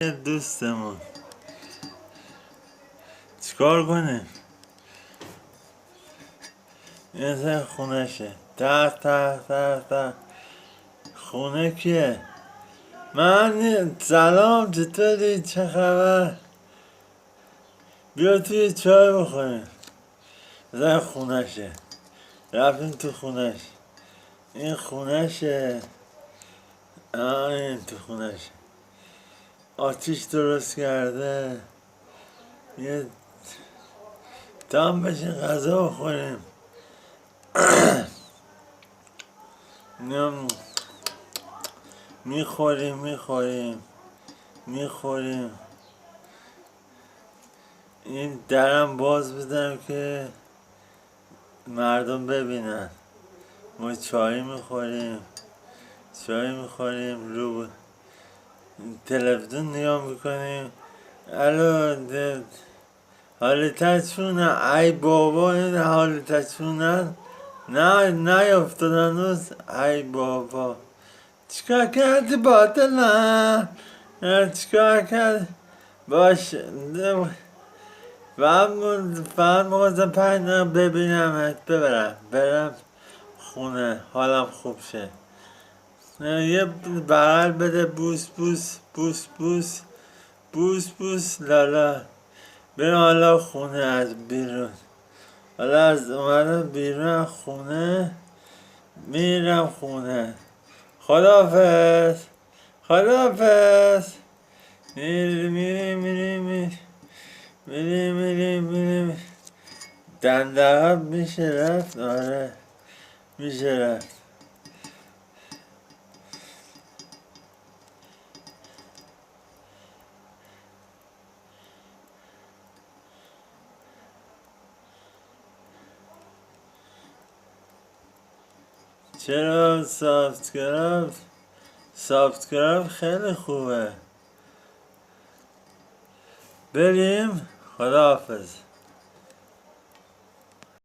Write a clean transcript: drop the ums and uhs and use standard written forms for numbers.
دوستمون چیکار کنیم؟ این سر خونشه. تا خونه کیه؟ سلام، چطوری؟ چه خبر؟ بیا توی چای بخوریم. این خونشه. رفتیم تو خونش. این خونشه. این تو خونشه. آتیش درست کرده. یه دام بشین غذا بخوریم. میخوریم. این درم باز بدم که مردم ببینن. ما چای میخوریم. رو تلویزیون نگاه میکنیم. الو حالت چونه؟ ای بابا، این حالت چونه؟ نه افتادن روز. ای بابا، چیکار کردی باطلم؟ چیکار کرد؟ باش فهم موازم 5 دقیقه ببینمت برم خونه حالم خوب شه. یه بغل بده. بوس لالا. بریم حالا خونه. از بیرون حالا از اومدم بیرون خونه. میرم خونه. خداحافظ. میریم. دندقب میشه رفت. آره میشه رفت. چرا سابسکرایب خیلی خوبه. بریم. خداحافظ.